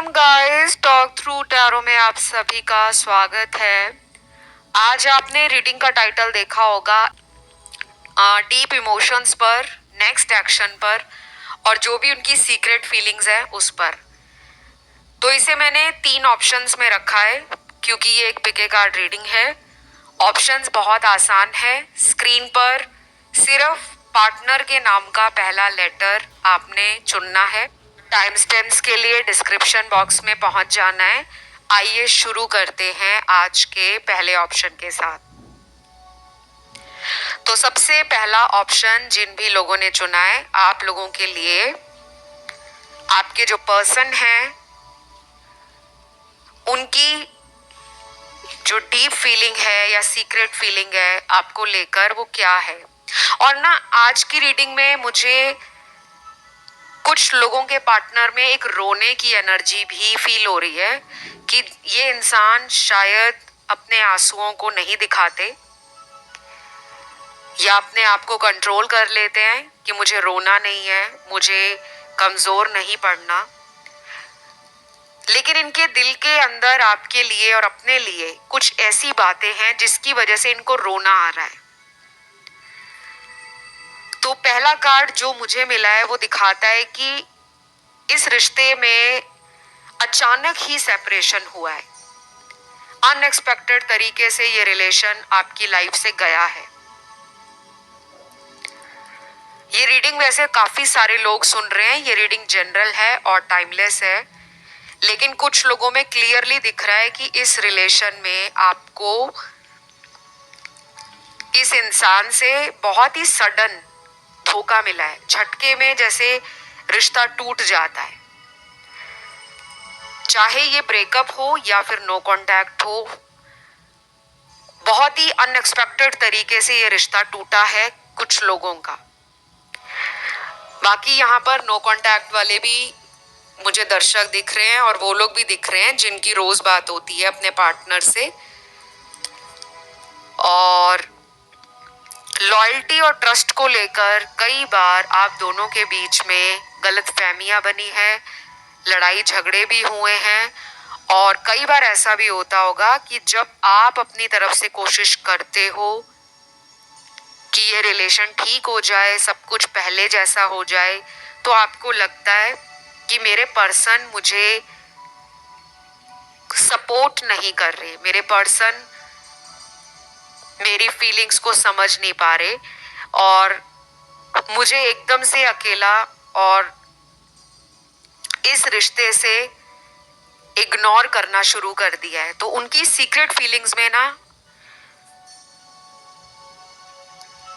Welcome guys, talk through tarot में आप सभी का स्वागत है। आज आपने रीडिंग का टाइटल देखा होगा, डीप इमोशंस पर, नेक्स्ट एक्शन पर और जो भी उनकी सीक्रेट फीलिंग्स है उस पर। तो इसे मैंने 3 ऑप्शंस में रखा है क्योंकि ये एक पिके कार्ड रीडिंग है। ऑप्शंस बहुत आसान है। स्क्रीन पर सिर्फ पार्टनर के नाम का पहला लेटर आपने चुनना है। टाइम स्टैम्प्स के लिए डिस्क्रिप्शन बॉक्स में पहुंच जाना है। आइए शुरू करते हैं आज के पहले ऑप्शन के साथ। तो सबसे पहला ऑप्शन जिन भी लोगों ने चुना है, आप लोगों के लिए आपके जो पर्सन हैं उनकी जो डीप फीलिंग है या सीक्रेट फीलिंग है आपको लेकर, वो क्या है। और ना, आज की रीडिंग में मुझे कुछ लोगों के पार्टनर में एक रोने की एनर्जी भी फील हो रही है कि ये इंसान शायद अपने आंसुओं को नहीं दिखाते या अपने आप को कंट्रोल कर लेते हैं कि मुझे रोना नहीं है, मुझे कमजोर नहीं पड़ना। लेकिन इनके दिल के अंदर आपके लिए और अपने लिए कुछ ऐसी बातें हैं जिसकी वजह से इनको रोना आ रहा है। तो पहला कार्ड जो मुझे मिला है वो दिखाता है कि इस रिश्ते में अचानक ही सेपरेशन हुआ है। अनएक्सपेक्टेड तरीके से ये रिलेशन आपकी लाइफ से गया है। ये रीडिंग वैसे काफी सारे लोग सुन रहे हैं। ये रीडिंग जनरल है और टाइमलेस है, लेकिन कुछ लोगों में क्लियरली दिख रहा है कि इस रिलेशन में आपको इस इंसान से बहुत ही सडन धोखा मिला है। झटके में जैसे रिश्ता टूट जाता है, चाहे ये ब्रेकअप हो या फिर नो कांटेक्ट हो। बहुत ही अनएक्सपेक्टेड तरीके से ये रिश्ता टूटा है कुछ लोगों का। बाकी यहाँ पर नो कांटेक्ट वाले भी मुझे दर्शक दिख रहे हैं और वो लोग भी दिख रहे हैं जिनकी रोज बात होती है अपने पार्टनर से। और लॉयल्टी और ट्रस्ट को लेकर कई बार आप दोनों के बीच में गलतफहमियां बनी है, लड़ाई झगड़े भी हुए हैं। और कई बार ऐसा भी होता होगा कि जब आप अपनी तरफ से कोशिश करते हो कि ये रिलेशन ठीक हो जाए, सब कुछ पहले जैसा हो जाए, तो आपको लगता है कि मेरे पर्सन मुझे सपोर्ट नहीं कर रहे, मेरे पर्सन मेरी फीलिंग्स को समझ नहीं पा रहे और मुझे एकदम से अकेला और इस रिश्ते से इग्नोर करना शुरू कर दिया है। तो उनकी सीक्रेट फीलिंग्स में ना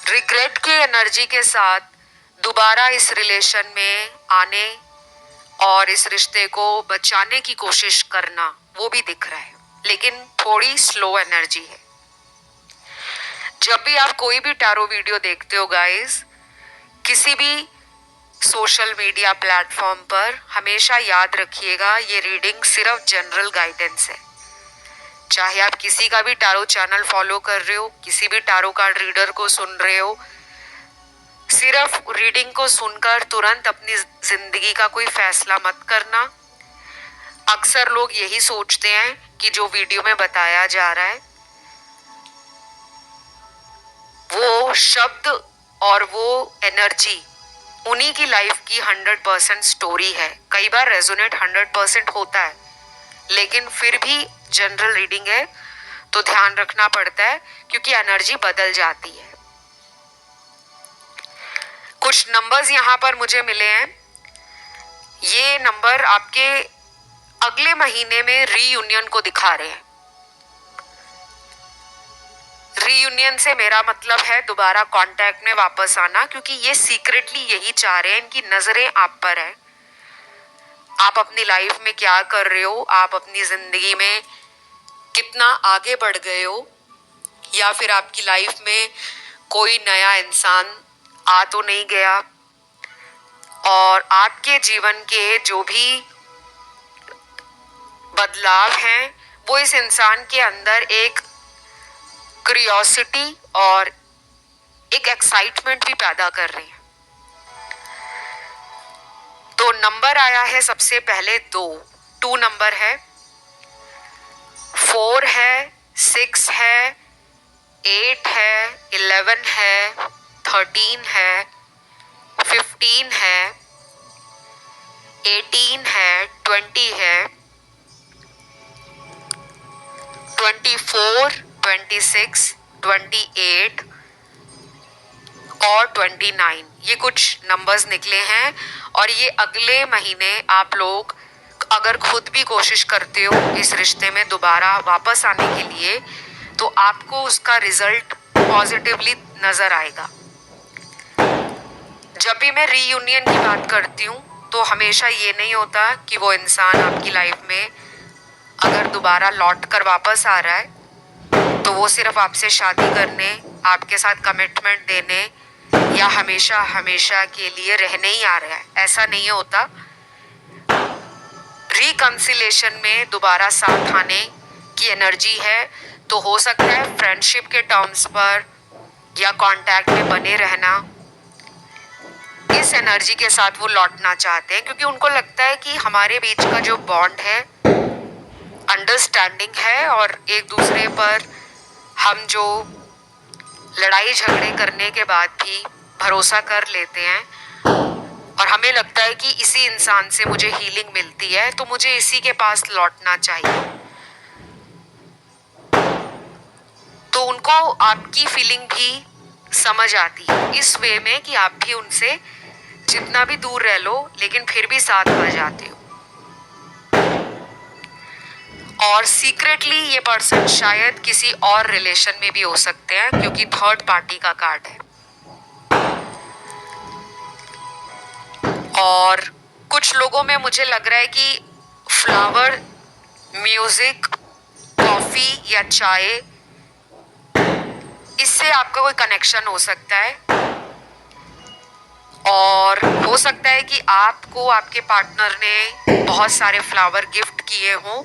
रिग्रेट की एनर्जी के साथ दोबारा इस रिलेशन में आने और इस रिश्ते को बचाने की कोशिश करना, वो भी दिख रहा है, लेकिन थोड़ी स्लो एनर्जी है। जब भी आप कोई भी टैरो वीडियो देखते हो गाइस, किसी भी सोशल मीडिया प्लेटफॉर्म पर, हमेशा याद रखिएगा ये रीडिंग सिर्फ जनरल गाइडेंस है। चाहे आप किसी का भी टैरो चैनल फॉलो कर रहे हो, किसी भी टैरो कार्ड रीडर को सुन रहे हो, सिर्फ रीडिंग को सुनकर तुरंत अपनी जिंदगी का कोई फैसला मत करना। अक्सर लोग यही सोचते हैं कि जो वीडियो में बताया जा रहा है वो शब्द और वो एनर्जी उन्हीं की लाइफ की 100% स्टोरी है। कई बार रेजोनेट 100% होता है, लेकिन फिर भी जनरल रीडिंग है तो ध्यान रखना पड़ता है क्योंकि एनर्जी बदल जाती है। कुछ नंबर्स यहाँ पर मुझे मिले हैं। ये नंबर आपके अगले महीने में रीयूनियन को दिखा रहे हैं। रीयूनियन से मेरा मतलब है दोबारा कांटेक्ट में वापस आना, क्योंकि ये सीक्रेटली यही चाह रहे हैं। इनकी नजरें आप पर है। आप अपनी लाइफ में क्या कर रहे हो, आप अपनी जिंदगी में कितना आगे बढ़ गए हो, या फिर आपकी लाइफ में कोई नया इंसान आ तो नहीं गया। और आपके जीवन के जो भी बदलाव हैं वो इस इंसान के अंदर एक क्यूरियोसिटी और एक एक्साइटमेंट भी पैदा कर रहे हैं। तो नंबर आया है सबसे पहले 2। 2 नंबर है, 4 है, 6 है, 8 है, 11 है, 13 है, 15 है, 18 है, 20 है, 24, 26, 28 और 29, ये कुछ नंबर्स निकले हैं। और ये अगले महीने आप लोग अगर खुद भी कोशिश करते हो इस रिश्ते में दोबारा वापस आने के लिए, तो आपको उसका रिजल्ट पॉजिटिवली नजर आएगा। जब भी मैं रीयूनियन की बात करती हूँ तो हमेशा ये नहीं होता कि वो इंसान आपकी लाइफ में अगर दोबारा लौट कर वापस आ रहा है तो वो सिर्फ आपसे शादी करने, आपके साथ कमिटमेंट देने या हमेशा हमेशा के लिए रहने ही आ रहा है, ऐसा नहीं होता। रिकंसिलेशन में दोबारा साथ आने की एनर्जी है, तो हो सकता है फ्रेंडशिप के टर्म्स पर या कांटेक्ट में बने रहना। इस एनर्जी के साथ वो लौटना चाहते हैं क्योंकि उनको लगता है कि हमारे बीच का जो बॉन्ड है, अंडरस्टैंडिंग है और एक दूसरे पर हम जो लड़ाई झगड़े करने के बाद भी भरोसा कर लेते हैं और हमें लगता है कि इसी इंसान से मुझे हीलिंग मिलती है, तो मुझे इसी के पास लौटना चाहिए। तो उनको आपकी फीलिंग भी समझ आती है इस वे में कि आप भी उनसे जितना भी दूर रह लो लेकिन फिर भी साथ आ जाते हो। और सीक्रेटली ये पर्सन शायद किसी और रिलेशन में भी हो सकते हैं क्योंकि थर्ड पार्टी का कार्ड है। और कुछ लोगों में मुझे लग रहा है कि फ्लावर, म्यूजिक, कॉफी या चाय, इससे आपका कोई कनेक्शन हो सकता है। और हो सकता है कि आपको आपके पार्टनर ने बहुत सारे फ्लावर गिफ्ट किए हों,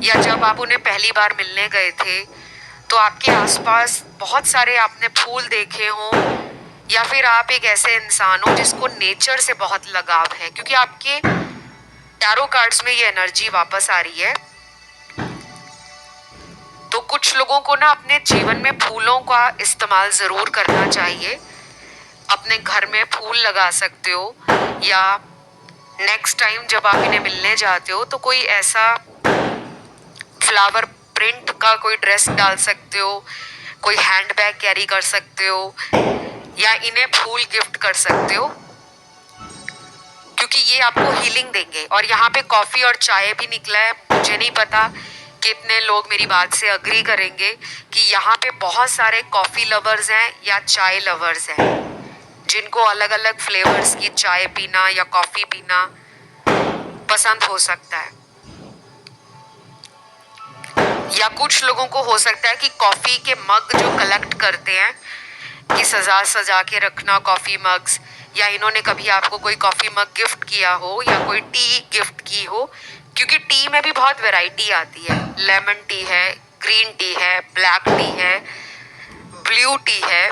या जब आप उन्हें पहली बार मिलने गए थे तो आपके आसपास बहुत सारे आपने फूल देखे हों, या फिर आप एक ऐसे इंसान हो जिसको नेचर से बहुत लगाव है, क्योंकि आपके टैरो कार्ड्स में ये एनर्जी वापस आ रही है। तो कुछ लोगों को ना अपने जीवन में फूलों का इस्तेमाल ज़रूर करना चाहिए। अपने घर में फूल लगा सकते हो, या नेक्स्ट टाइम जब आप इन्हें मिलने जाते हो तो कोई ऐसा फ्लावर प्रिंट का कोई ड्रेस डाल सकते हो, कोई हैंडबैग कैरी कर सकते हो, या इन्हें फूल गिफ्ट कर सकते हो, क्योंकि ये आपको हीलिंग देंगे। और यहाँ पे कॉफ़ी और चाय भी निकला है। मुझे नहीं पता कितने लोग मेरी बात से अग्री करेंगे कि यहाँ पे बहुत सारे कॉफ़ी लवर्स हैं या चाय लवर्स हैं जिनको अलग अलग फ्लेवर्स की चाय पीना या कॉफ़ी पीना पसंद हो सकता है। या कुछ लोगों को हो सकता है कि कॉफ़ी के मग जो कलेक्ट करते हैं कि सजा के रखना कॉफ़ी मग्स, या इन्होंने कभी आपको कोई कॉफ़ी मग गिफ्ट किया हो या कोई टी गिफ्ट की हो, क्योंकि टी में भी बहुत वैरायटी आती है। लेमन टी है, ग्रीन टी है, ब्लैक टी है, ब्लू टी है,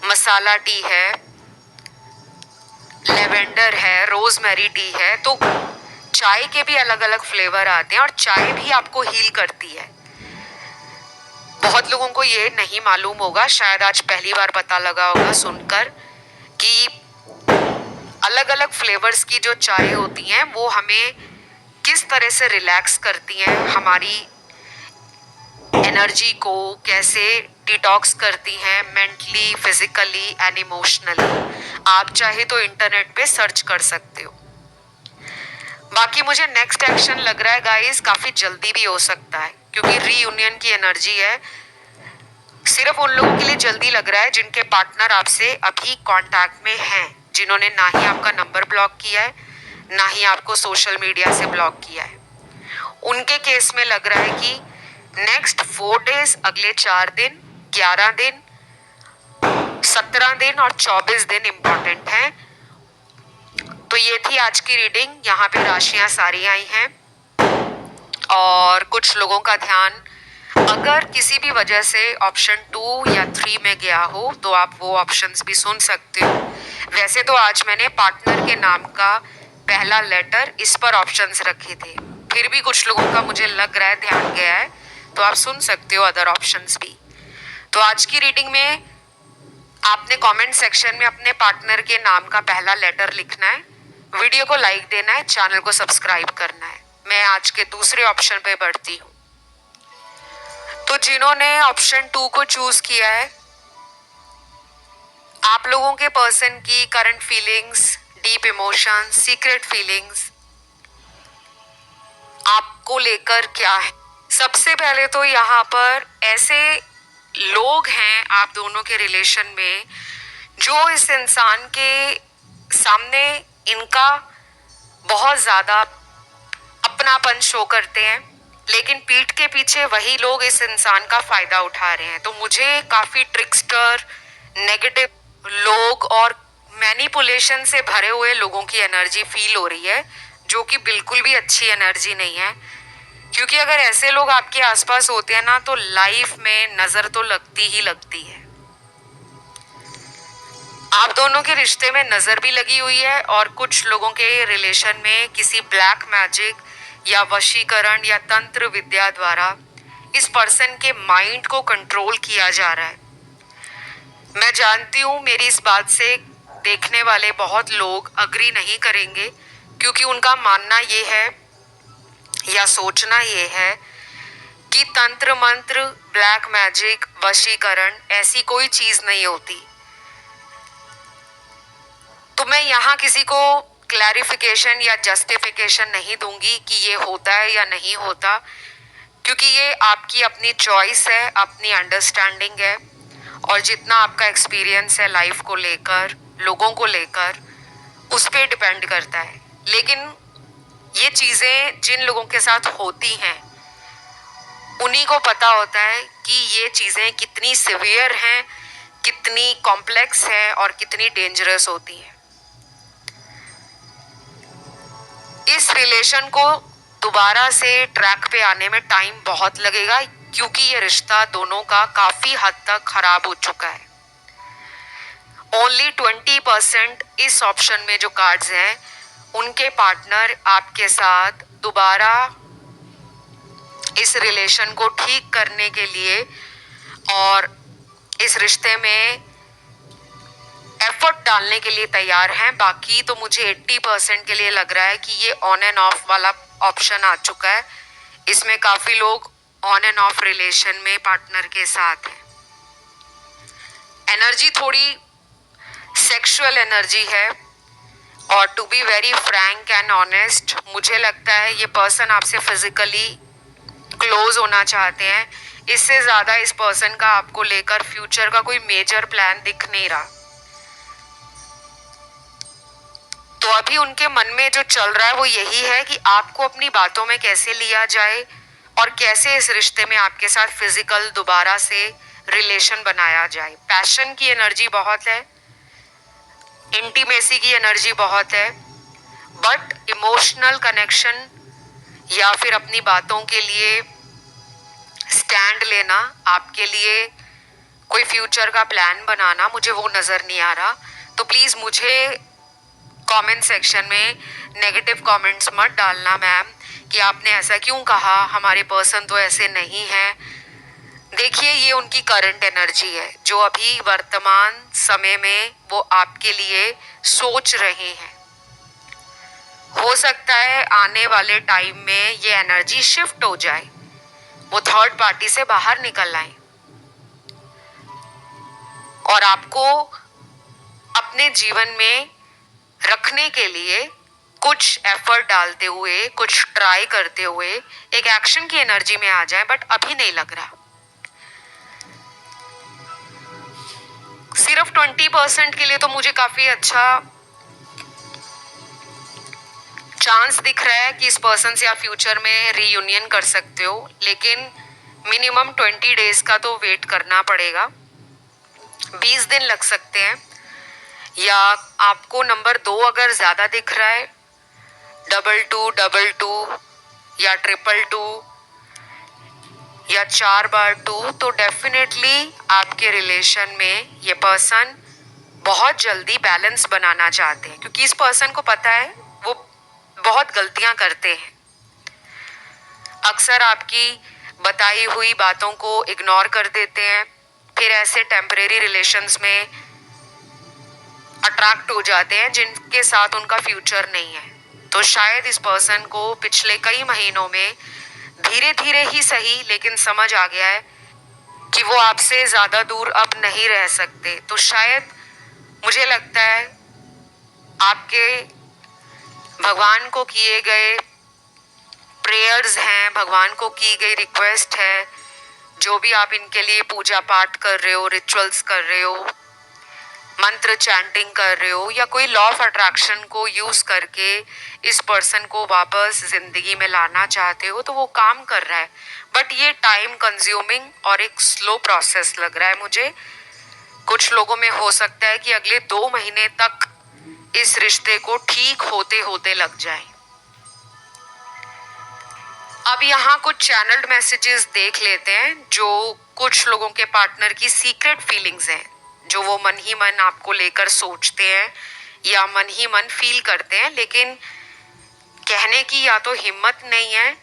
मसाला टी है, लेवेंडर है, रोजमेरी टी है। तो चाय के भी अलग अलग फ्लेवर आते हैं और चाय भी आपको हील करती है। बहुत लोगों को ये नहीं मालूम होगा, शायद आज पहली बार पता लगा होगा सुनकर, कि अलग अलग फ्लेवर्स की जो चाय होती हैं वो हमें किस तरह से रिलैक्स करती हैं, हमारी एनर्जी को कैसे डिटॉक्स करती हैं मेंटली, फिजिकली एंड इमोशनली। आप चाहे तो इंटरनेट पे सर्च कर सकते हो। बाकी मुझे नेक्स्ट एक्शन लग रहा है गाइस काफ़ी जल्दी भी हो सकता है, क्योंकि रीयूनियन की एनर्जी है। सिर्फ उन लोगों के लिए जल्दी लग रहा है जिनके पार्टनर आपसे अभी कांटेक्ट में हैं, जिन्होंने ना ही आपका नंबर ब्लॉक किया है ना ही आपको सोशल मीडिया से ब्लॉक किया है। उनके केस में लग रहा है कि नेक्स्ट 4 डेज, अगले 4 दिन, 11 दिन, 17 दिन और 24 दिन इम्पोर्टेंट हैं। तो ये थी आज की रीडिंग। यहाँ पे राशियां सारी आई हैं और कुछ लोगों का ध्यान अगर किसी भी वजह से ऑप्शन 2 या 3 में गया हो तो आप वो ऑप्शंस भी सुन सकते हो। वैसे तो आज मैंने पार्टनर के नाम का पहला लेटर, इस पर ऑप्शंस रखे थे। फिर भी कुछ लोगों का मुझे लग रहा है ध्यान गया है, तो आप सुन सकते हो अदर ऑप्शंस भी। तो आज की रीडिंग में आपने कमेंट सेक्शन में अपने पार्टनर के नाम का पहला लेटर लिखना है, वीडियो को लाइक देना है, चैनल को सब्सक्राइब करना है। मैं आज के दूसरे ऑप्शन पे बढ़ती हूँ। तो जिन्होंने ऑप्शन 2 को चूज किया है, आप लोगों के पर्सन की current feelings, deep emotions, secret feelings आपको लेकर क्या है। सबसे पहले तो यहाँ पर ऐसे लोग हैं आप दोनों के रिलेशन में जो इस इंसान के सामने इनका बहुत ज्यादा अपनापन शो करते हैं, लेकिन पीठ के पीछे वही लोग इस इंसान का फायदा उठा रहे हैं। तो मुझे काफी ट्रिक्स्टर, नेगेटिव लोग और मैनिपुलेशन से भरे हुए लोगों की एनर्जी फील हो रही है, जो कि बिल्कुल भी अच्छी एनर्जी नहीं है। क्योंकि अगर ऐसे लोग आपके आसपास होते हैं ना, तो लाइफ में नजर तो लगती ही लगती है। आप दोनों के रिश्ते में नजर भी लगी हुई है और कुछ लोगों के रिलेशन में किसी ब्लैक मैजिक या वशीकरण या तंत्र विद्या द्वारा इस पर्सन के माइंड को कंट्रोल किया जा रहा है। मैं जानती हूँ मेरी इस बात से देखने वाले बहुत लोग अग्री नहीं करेंगे, क्योंकि उनका मानना ये है या सोचना ये है कि तंत्र मंत्र, ब्लैक मैजिक, वशीकरण ऐसी कोई चीज नहीं होती। तो मैं यहाँ किसी को क्लैरिफिकेशन या जस्टिफिकेशन नहीं दूंगी कि ये होता है या नहीं होता, क्योंकि ये आपकी अपनी चॉइस है, अपनी अंडरस्टैंडिंग है और जितना आपका एक्सपीरियंस है लाइफ को लेकर, लोगों को लेकर, उस पर डिपेंड करता है। लेकिन ये चीज़ें जिन लोगों के साथ होती हैं उन्हीं को पता होता है कि ये चीज़ें कितनी सिवियर हैं, कितनी कॉम्प्लेक्स हैं और कितनी डेंजरस होती हैं। इस रिलेशन को दोबारा से ट्रैक पे आने में टाइम बहुत लगेगा, क्योंकि ये रिश्ता दोनों का काफी हद तक खराब हो चुका है। ओनली 20% इस ऑप्शन में जो कार्ड्स हैं उनके पार्टनर आपके साथ दोबारा इस रिलेशन को ठीक करने के लिए और इस रिश्ते में एफर्ट डालने के लिए तैयार हैं। बाकी तो मुझे 80% के लिए लग रहा है कि ये ऑन एंड ऑफ वाला ऑप्शन आ चुका है। इसमें काफी लोग ऑन एंड ऑफ रिलेशन में पार्टनर के साथ हैं। एनर्जी थोड़ी सेक्सुअल एनर्जी है और to be very frank and honest, मुझे लगता है ये पर्सन आपसे फिजिकली क्लोज होना चाहते हैं। इससे ज्यादा इस पर्सन का आपको लेकर फ्यूचर का कोई मेजर प्लान दिख नहीं रहा। तो अभी उनके मन में जो चल रहा है वो यही है कि आपको अपनी बातों में कैसे लिया जाए और कैसे इस रिश्ते में आपके साथ फिजिकल दोबारा से रिलेशन बनाया जाए। पैशन की एनर्जी बहुत है, इंटीमेसी की एनर्जी बहुत है, बट इमोशनल कनेक्शन या फिर अपनी बातों के लिए स्टैंड लेना, आपके लिए कोई फ्यूचर का प्लान बनाना, मुझे वो नजर नहीं आ रहा। तो प्लीज मुझे कमेंट सेक्शन में नेगेटिव कमेंट्स मत डालना मैम कि आपने ऐसा क्यों कहा, हमारे पर्सन तो ऐसे नहीं है। देखिए, ये उनकी करंट एनर्जी है जो अभी वर्तमान समय में वो आपके लिए सोच रहे हैं। हो सकता है आने वाले टाइम में ये एनर्जी शिफ्ट हो जाए, वो थर्ड पार्टी से बाहर निकल आए और आपको अपने जीवन में रखने के लिए कुछ एफर्ट डालते हुए, कुछ ट्राई करते हुए एक एक्शन की एनर्जी में आ जाए, बट अभी नहीं लग रहा। सिर्फ 20% के लिए तो मुझे काफी अच्छा चांस दिख रहा है कि इस पर्सन से आप फ्यूचर में रीयूनियन कर सकते हो, लेकिन मिनिमम 20 डेज का तो वेट करना पड़ेगा। 20 दिन लग सकते हैं। या आपको नंबर 2 अगर ज्यादा दिख रहा है, 2222 या 222 या 4x2, तो डेफिनेटली आपके रिलेशन में ये पर्सन बहुत जल्दी बैलेंस बनाना चाहते हैं, क्योंकि इस पर्सन को पता है वो बहुत गलतियां करते हैं। अक्सर आपकी बताई हुई बातों को इग्नोर कर देते हैं, फिर ऐसे टेम्परेरी रिलेशंस में अट्रैक्ट हो जाते हैं जिनके साथ उनका फ्यूचर नहीं है। तो शायद इस पर्सन को पिछले कई महीनों में धीरे धीरे ही सही लेकिन समझ आ गया है कि वो आपसे ज्यादा दूर अब नहीं रह सकते। तो शायद मुझे लगता है आपके भगवान को किए गए प्रेयर्स हैं, भगवान को की गई रिक्वेस्ट है, जो भी आप इनके लिए पूजा पाठ कर रहे हो, रिचुअल्स कर रहे हो, मंत्र चैंटिंग कर रहे हो, या कोई लॉ ऑफ अट्रैक्शन को यूज करके इस पर्सन को वापस जिंदगी में लाना चाहते हो, तो वो काम कर रहा है। बट ये टाइम कंज्यूमिंग और एक स्लो प्रोसेस लग रहा है मुझे। कुछ लोगों में हो सकता है कि अगले 2 महीने तक इस रिश्ते को ठीक होते होते लग जाए। अब यहाँ कुछ चैनल्ड मैसेजेस देख लेते हैं, जो कुछ लोगों के पार्टनर की सीक्रेट फीलिंग्स हैं, जो वो मन ही मन आपको लेकर सोचते हैं या मन ही मन फील करते हैं, लेकिन कहने की या तो हिम्मत नहीं है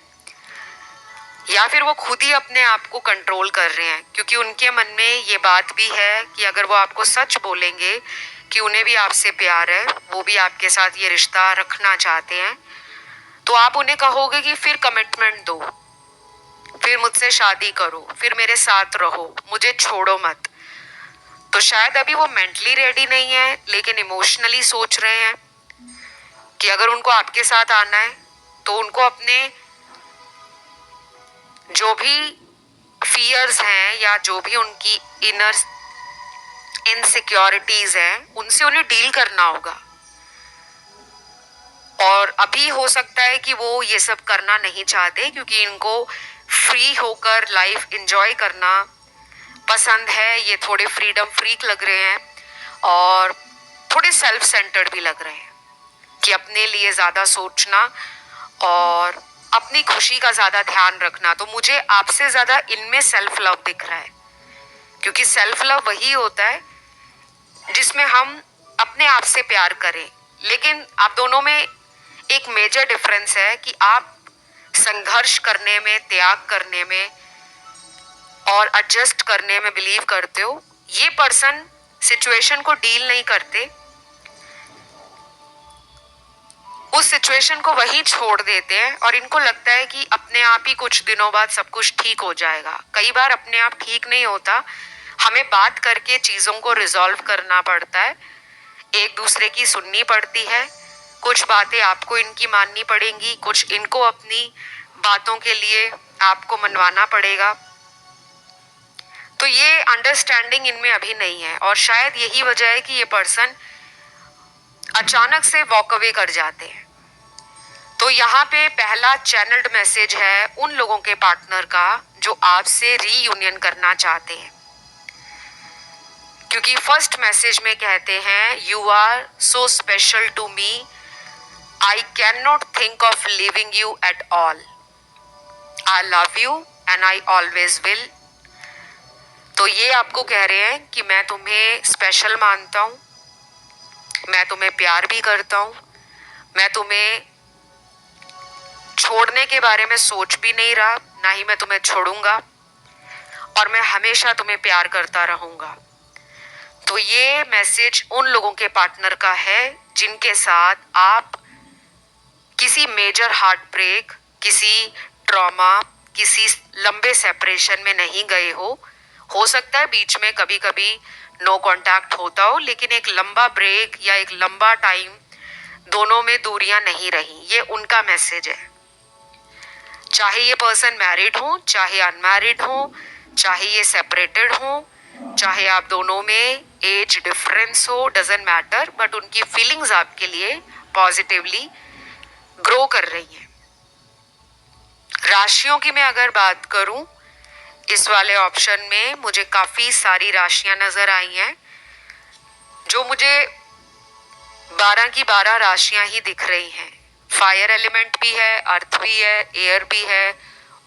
या फिर वो खुद ही अपने आप को कंट्रोल कर रहे हैं, क्योंकि उनके मन में ये बात भी है कि अगर वो आपको सच बोलेंगे कि उन्हें भी आपसे प्यार है, वो भी आपके साथ ये रिश्ता रखना चाहते हैं, तो आप उन्हें कहोगे कि फिर कमिटमेंट दो, फिर मुझसे शादी करो, फिर मेरे साथ रहो, मुझे छोड़ो मत। तो शायद अभी वो मेंटली रेडी नहीं है, लेकिन इमोशनली सोच रहे हैं कि अगर उनको आपके साथ आना है तो उनको अपने जो भी फियर्स हैं या जो भी उनकी इनर इनसिक्योरिटीज हैं, उनसे उन्हें डील करना होगा। और अभी हो सकता है कि वो ये सब करना नहीं चाहते, क्योंकि इनको फ्री होकर लाइफ एंजॉय करना पसंद है। ये थोड़े फ्रीडम फ्रीक लग रहे हैं और थोड़े सेल्फ सेंटर्ड भी लग रहे हैं, कि अपने लिए ज्यादा सोचना और अपनी खुशी का ज्यादा ध्यान रखना। तो मुझे आपसे ज्यादा इनमें सेल्फ लव दिख रहा है, क्योंकि सेल्फ लव वही होता है जिसमें हम अपने आप से प्यार करें। लेकिन आप दोनों में एक मेजर डिफरेंस है कि आप संघर्ष करने में, त्याग करने में और एडजस्ट करने में बिलीव करते हो। ये पर्सन सिचुएशन को डील नहीं करते, उस सिचुएशन को वहीं छोड़ देते हैं और इनको लगता है कि अपने आप ही कुछ दिनों बाद सब कुछ ठीक हो जाएगा। कई बार अपने आप ठीक नहीं होता, हमें बात करके चीजों को रिजॉल्व करना पड़ता है, एक दूसरे की सुननी पड़ती है, कुछ बातें आपको इनकी माननी पड़ेंगी, कुछ इनको अपनी बातों के लिए आपको मनवाना पड़ेगा। तो ये अंडरस्टैंडिंग इनमें अभी नहीं है और शायद यही वजह है कि ये पर्सन अचानक से वॉक अवे कर जाते हैं। तो यहाँ पे पहला चैनल्ड मैसेज है उन लोगों के पार्टनर का जो आपसे रीयूनियन करना चाहते हैं, क्योंकि फर्स्ट मैसेज में कहते हैं, you are so special to me, I can not think of living you at all, I love you and I always will. तो ये आपको कह रहे हैं कि मैं तुम्हें स्पेशल मानता हूं, मैं तुम्हें प्यार भी करता हूं, मैं तुम्हें छोड़ने के बारे में सोच भी नहीं रहा, ना ही मैं तुम्हें छोड़ूंगा, और मैं हमेशा तुम्हें प्यार करता रहूंगा। तो ये मैसेज उन लोगों के पार्टनर का है जिनके साथ आप किसी मेजर हार्ट ब्रेक, किसी ट्रॉमा, किसी लंबे सेपरेशन में नहीं गए हो सकता है बीच में कभी कभी नो कांटेक्ट होता हो, लेकिन एक लंबा ब्रेक या एक लंबा टाइम दोनों में दूरियां नहीं रही। ये उनका मैसेज है। चाहे ये पर्सन मैरिड हो, चाहे अनमैरिड हो, चाहे ये सेपरेटेड हो, चाहे आप दोनों में एज डिफरेंस हो, डजंट मैटर, बट उनकी फीलिंग्स आपके लिए पॉजिटिवली ग्रो कर रही है। राशियों की मैं अगर बात करूं, इस वाले ऑप्शन में मुझे काफी सारी राशियां नजर आई हैं, जो मुझे 12 की 12 राशियां ही दिख रही हैं। फायर एलिमेंट भी है, अर्थ भी है, एयर भी है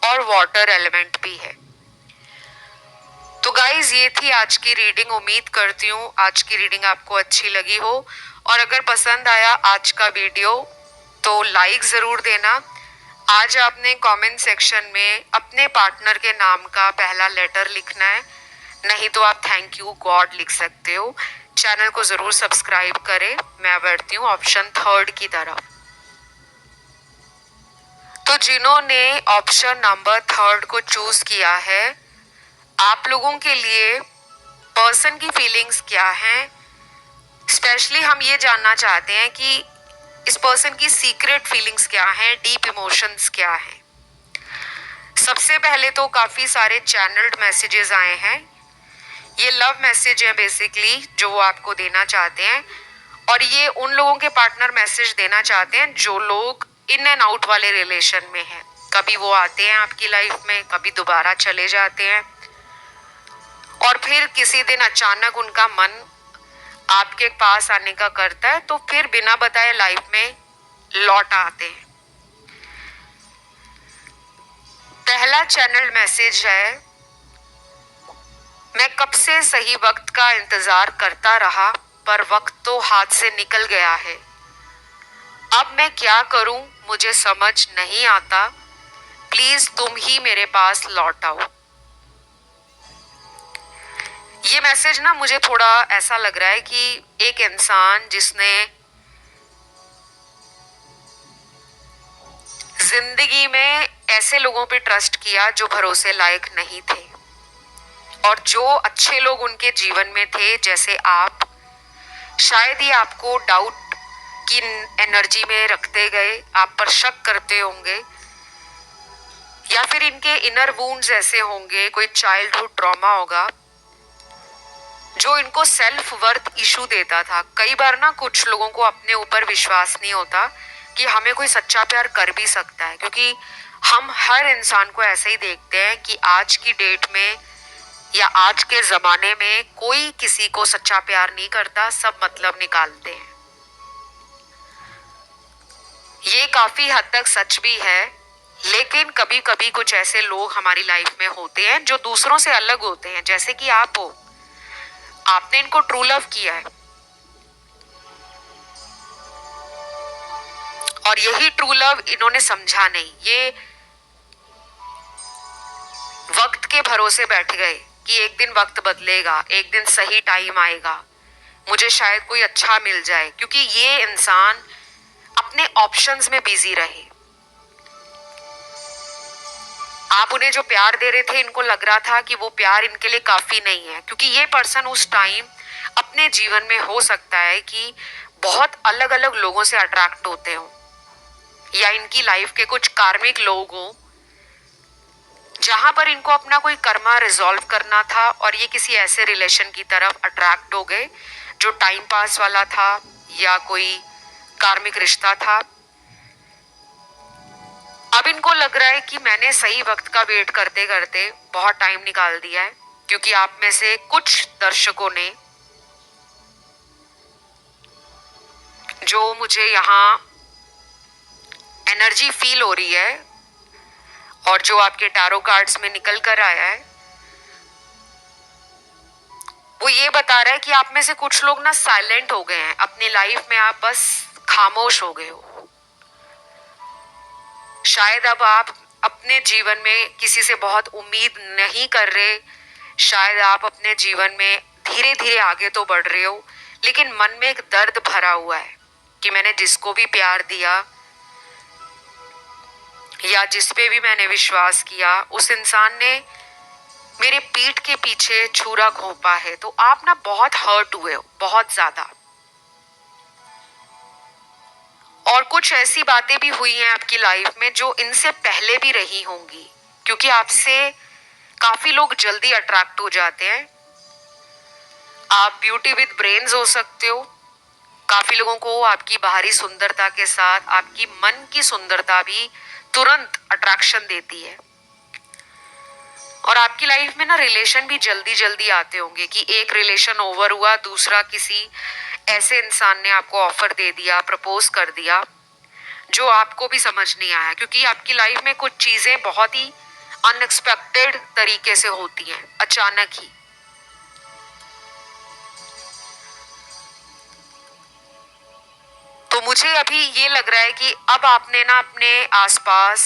और वाटर एलिमेंट भी है। तो गाइज ये थी आज की रीडिंग। उम्मीद करती हूँ आज की रीडिंग आपको अच्छी लगी हो, और अगर पसंद आया आज का वीडियो तो लाइक ज़रूर देना। आज आपने कमेंट सेक्शन में अपने पार्टनर के नाम का पहला लेटर लिखना है, नहीं तो आप थैंक यू गॉड लिख सकते हो। चैनल को ज़रूर सब्सक्राइब करें। मैं बढ़ती हूँ ऑप्शन 3 की तरफ। तो जिन्होंने ऑप्शन नंबर 3 को चूज किया है, आप लोगों के लिए पर्सन की फीलिंग्स क्या हैं, स्पेशली हम ये जानना चाहते हैं कि इस पर्सन की सीक्रेट फीलिंग्स क्या हैं, डीप इमोशंस क्या हैं। सबसे पहले तो काफी सारे चैनल्ड मैसेजेस आए हैं। ये लव मैसेज है बेसिकली जो वो आपको देना चाहते हैं, और ये उन लोगों के पार्टनर मैसेज देना चाहते हैं जो लोग इन एंड आउट वाले रिलेशन में हैं। कभी वो आते हैं आपकी लाइफ में, कभी दोबारा चले जाते हैं, और फिर किसी दिन अचानक उनका मन आपके पास आने का करता है, तो फिर बिना बताए लाइफ में लौट आते हैं। पहला चैनल मैसेज है, मैं कब से सही वक्त का इंतजार करता रहा, पर वक्त तो हाथ से निकल गया है। अब मैं क्या करूं मुझे समझ नहीं आता, प्लीज तुम ही मेरे पास लौट आओ। ये मैसेज ना मुझे थोड़ा ऐसा लग रहा है कि एक इंसान जिसने जिंदगी में ऐसे लोगों पे ट्रस्ट किया जो भरोसे लायक नहीं थे, और जो अच्छे लोग उनके जीवन में थे जैसे आप, शायद ये आपको डाउट की एनर्जी में रखते गए, आप पर शक करते होंगे, या फिर इनके इनर वुंड्स ऐसे होंगे, कोई चाइल्डहुड ट्रॉमा होगा जो इनको सेल्फ वर्थ इशू देता था। कई बार ना कुछ लोगों को अपने ऊपर विश्वास नहीं होता कि हमें कोई सच्चा प्यार कर भी सकता है, क्योंकि हम हर इंसान को ऐसे ही देखते हैं कि आज की डेट में या आज के जमाने में कोई किसी को सच्चा प्यार नहीं करता, सब मतलब निकालते हैं। ये काफी हद तक सच भी है, लेकिन कभी कभी कुछ ऐसे लोग हमारी लाइफ में होते हैं जो दूसरों से अलग होते हैं, जैसे कि आप हो। आपने इनको ट्रू लव किया है, और यही ट्रू लव इन्होंने समझा नहीं। ये वक्त के भरोसे बैठ गए कि एक दिन वक्त बदलेगा, एक दिन सही टाइम आएगा, मुझे शायद कोई अच्छा मिल जाए, क्योंकि ये इंसान अपने ऑप्शंस में बिजी रहे। आप उन्हें जो प्यार दे रहे थे, इनको लग रहा था कि वो प्यार इनके लिए काफी नहीं है, क्योंकि ये पर्सन उस टाइम अपने जीवन में हो सकता है कि बहुत अलग अलग लोगों से अट्रैक्ट होते हो, या इनकी लाइफ के कुछ कार्मिक लोग हों जहां पर इनको अपना कोई कर्मा रिजॉल्व करना था, और ये किसी ऐसे रिलेशन की तरफ अट्रैक्ट हो गए जो टाइम पास वाला था या कोई कार्मिक रिश्ता था। अब इनको लग रहा है कि मैंने सही वक्त का वेट करते करते बहुत टाइम निकाल दिया है, क्योंकि आप में से कुछ दर्शकों ने, जो मुझे यहाँ एनर्जी फील हो रही है और जो आपके टैरो कार्ड्स में निकल कर आया है, वो ये बता रहा है कि आप में से कुछ लोग ना साइलेंट हो गए हैं अपनी लाइफ में, आप बस खामोश हो गए हो। शायद अब आप अपने जीवन में किसी से बहुत उम्मीद नहीं कर रहे, शायद आप अपने जीवन में धीरे धीरे आगे तो बढ़ रहे हो, लेकिन मन में एक दर्द भरा हुआ है कि मैंने जिसको भी प्यार दिया या जिस पे भी मैंने विश्वास किया, उस इंसान ने मेरे पीठ के पीछे छुरा घोंपा है। तो आप ना बहुत हर्ट हुए हो, बहुत ज्यादा, और कुछ ऐसी बातें भी हुई हैं आपकी लाइफ में जो इनसे पहले भी रही होंगी, क्योंकि आपसे काफी लोग जल्दी अट्रैक्ट हो जाते हैं। आप ब्यूटी विद ब्रेन्स हो सकते हो। काफी लोगों को आपकी बाहरी सुंदरता के साथ आपकी मन की सुंदरता भी तुरंत अट्रैक्शन देती है, और आपकी लाइफ में ना रिलेशन भी जल्दी जल्दी आते होंगे कि एक रिलेशन ओवर हुआ, दूसरा किसी ऐसे इंसान ने आपको ऑफर दे दिया, प्रपोज कर दिया, जो आपको भी समझ नहीं आया, क्योंकि आपकी लाइफ में कुछ चीजें बहुत ही अनएक्सपेक्टेड तरीके से होती हैं, अचानक ही। तो मुझे अभी ये लग रहा है कि अब आपने ना अपने आसपास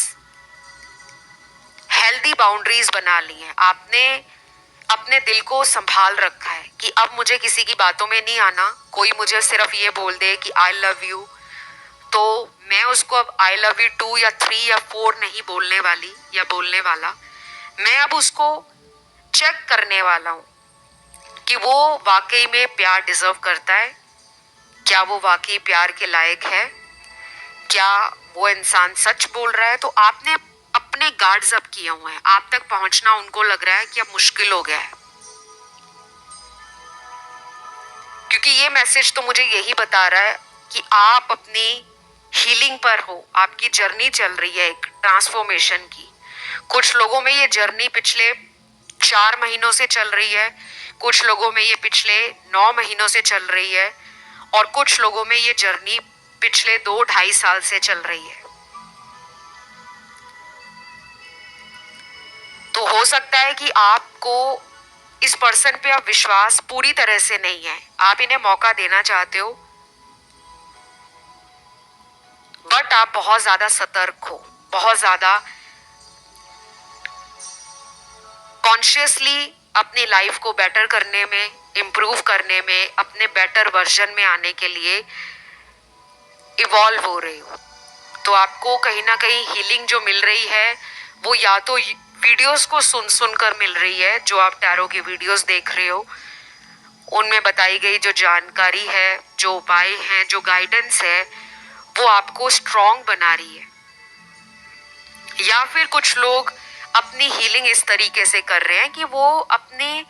हेल्दी बाउंड्रीज बना ली हैं, आपने अपने दिल को संभाल रखा है कि अब मुझे किसी की बातों में नहीं आना। कोई मुझे सिर्फ ये बोल दे कि आई लव यू, तो मैं उसको अब आई लव यू 2 या 3 या 4 नहीं बोलने वाली या बोलने वाला। मैं अब उसको चेक करने वाला हूँ कि वो वाकई में प्यार डिजर्व करता है, क्या वो वाकई प्यार के लायक है, क्या वो इंसान सच बोल रहा है। तो आपने अपने गार्ड्स अप किए हुए हैं, आप तक पहुंचना उनको लग रहा है कि अब मुश्किल हो गया है, क्योंकि ये मैसेज तो मुझे यही बता रहा है कि आप अपनी हीलिंग पर हो, आपकी जर्नी चल रही है एक ट्रांसफॉर्मेशन की। कुछ लोगों में ये जर्नी पिछले 4 महीनों से चल रही है, कुछ लोगों में ये पिछले 9 महीनों से चल रही है, और कुछ लोगों में ये जर्नी पिछले 2-2.5 साल से चल रही है। तो हो सकता है कि आपको इस पर्सन पे अब विश्वास पूरी तरह से नहीं है, आप इन्हें मौका देना चाहते हो, बट आप बहुत ज्यादा सतर्क हो, बहुत ज्यादा कॉन्शियसली अपनी लाइफ को बेटर करने में, इम्प्रूव करने में, अपने बेटर वर्जन में आने के लिए इवॉल्व हो रहे हो। तो आपको कहीं ना कहीं हीलिंग जो मिल रही है वो या तो वीडियोस को सुन सुनकर मिल रही है, जो आप टैरो की वीडियोस देख रहे हो उनमें बताई गई जो जानकारी है, जो उपाय हैं, जो गाइडेंस है, वो आपको स्ट्रॉन्ग बना रही है। या फिर कुछ लोग अपनी हीलिंग इस तरीके से कर रहे हैं कि वो अपने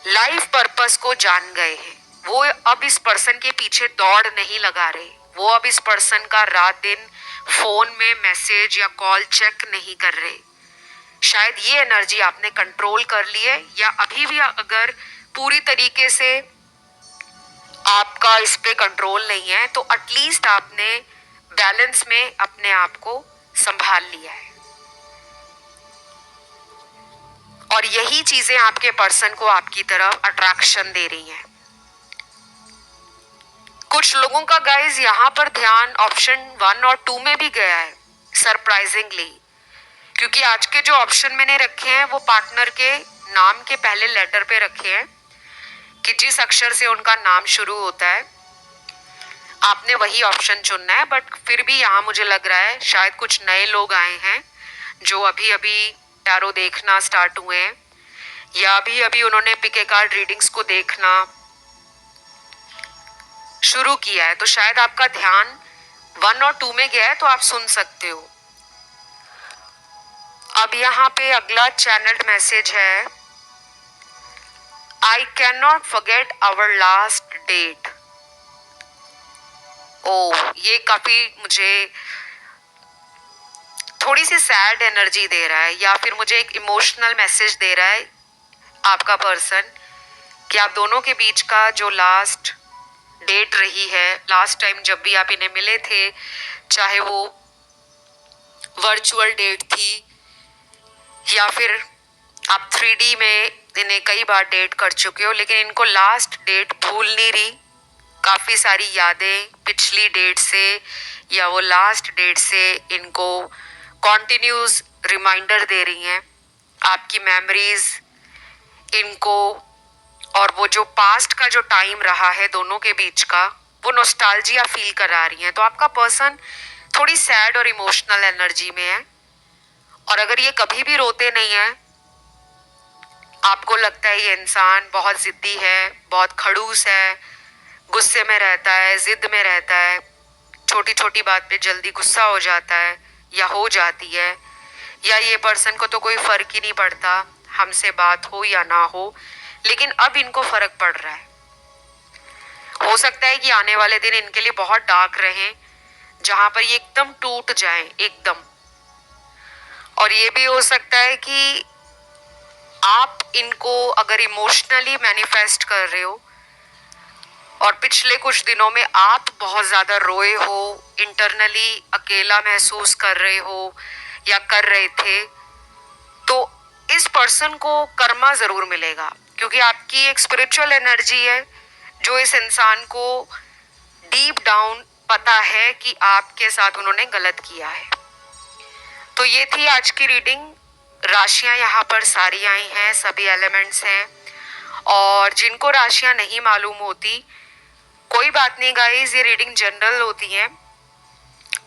लाइफ पर्पस को जान गए हैं, वो अब इस पर्सन के पीछे दौड़ नहीं लगा रहे, वो अब इस पर्सन का रात दिन फोन में मैसेज या कॉल चेक नहीं कर रहे। शायद ये एनर्जी आपने कंट्रोल कर ली है, या अभी भी अगर पूरी तरीके से आपका इस पे कंट्रोल नहीं है तो एटलीस्ट आपने बैलेंस में अपने आप को संभाल लिया है। और यही चीजें आपके पर्सन को आपकी तरफ अट्रैक्शन दे रही हैं। कुछ लोगों का गाइस यहाँ पर ध्यान ऑप्शन 1 और 2 में भी गया है सरप्राइजिंगली, क्योंकि आज के जो ऑप्शन मैंने रखे हैं वो पार्टनर के नाम के पहले लेटर पे रखे हैं कि जिस अक्षर से उनका नाम शुरू होता है आपने वही ऑप्शन चुनना है। बट फिर भी यहाँ मुझे लग रहा है शायद कुछ नए लोग आए हैं जो अभी अभी टैरो देखना स्टार्ट हुए हैं, या अभी अभी उन्होंने पिके कार्ड रीडिंग्स को देखना शुरू किया है। तो शायद आपका ध्यान 1 और 2 में गया है, तो आप सुन सकते हो। अब यहाँ पे अगला चैनल्ड मैसेज है, I can not forget our last date. ओ, ये काफी मुझे थोड़ी सी सैड एनर्जी दे रहा है, या फिर मुझे एक इमोशनल मैसेज दे रहा है आपका पर्सन कि आप दोनों के बीच का जो लास्ट डेट रही है, लास्ट टाइम जब भी आप इन्हें मिले थे, चाहे वो वर्चुअल डेट थी या फिर आप 3D में इन्हें कई बार डेट कर चुके हो, लेकिन इनको लास्ट डेट भूल नहीं रही। काफ़ी सारी यादें पिछली डेट से या वो लास्ट डेट से इनको कॉन्टिन्यूस रिमाइंडर दे रही हैं, आपकी मेमोरीज इनको, और वो जो पास्ट का जो टाइम रहा है दोनों के बीच का, वो नॉस्टैल्जिया फील करा रही हैं। तो आपका पर्सन थोड़ी सैड और इमोशनल एनर्जी में है, और अगर ये कभी भी रोते नहीं है, आपको लगता है ये इंसान बहुत जिद्दी है, बहुत खड़ूस है, गुस्से में रहता है, जिद में रहता है, छोटी छोटी बात पे जल्दी गुस्सा हो जाता है या हो जाती है, या ये पर्सन को तो कोई फर्क ही नहीं पड़ता हमसे बात हो या ना हो, लेकिन अब इनको फर्क पड़ रहा है। हो सकता है कि आने वाले दिन इनके लिए बहुत डार्क रहे, जहां पर ये एकदम टूट जाए एकदम। और ये भी हो सकता है कि आप इनको अगर इमोशनली मैनिफेस्ट कर रहे हो और पिछले कुछ दिनों में आप बहुत ज्यादा रोए हो, इंटरनली अकेला महसूस कर रहे हो या कर रहे थे, तो इस पर्सन को कर्मा जरूर मिलेगा, क्योंकि आपकी एक स्पिरिचुअल एनर्जी है जो इस इंसान को डीप डाउन पता है कि आपके साथ उन्होंने गलत किया है। तो ये थी आज की रीडिंग। राशियां यहाँ पर सारी आई हैं, सभी एलिमेंट्स हैं। और जिनको राशियां नहीं मालूम होती, कोई बात नहीं गाइस, ये रीडिंग जनरल होती है।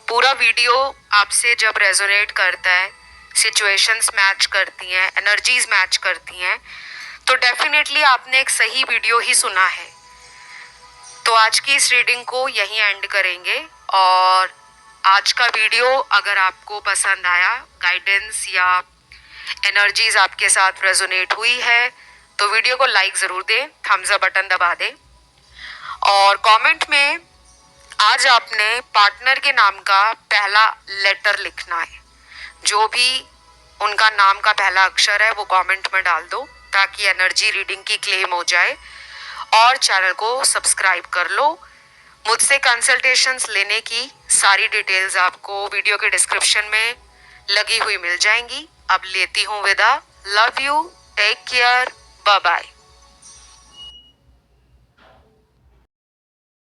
पूरा वीडियो आपसे जब रेजोनेट करता है, सिचुएशंस मैच करती हैं, एनर्जीज मैच करती हैं, तो डेफिनेटली आपने एक सही वीडियो ही सुना है। तो आज की इस रीडिंग को यहीं एंड करेंगे। और आज का वीडियो अगर आपको पसंद आया, गाइडेंस या एनर्जीज आपके साथ रेजोनेट हुई है, तो वीडियो को लाइक ज़रूर दें, थम्स अप बटन दबा दें। और कमेंट में आज आपने पार्टनर के नाम का पहला लेटर लिखना है। जो भी उनका नाम का पहला अक्षर है वो कमेंट में डाल दो, ताकि एनर्जी रीडिंग की क्लेम हो जाए। और चैनल को सब्सक्राइब कर लो। मुझसे कंसल्टेशंस लेने की सारी डिटेल्स आपको वीडियो के डिस्क्रिप्शन में लगी हुई मिल जाएंगी। अब लेती हूँ विदा। Love you, take care, bye bye.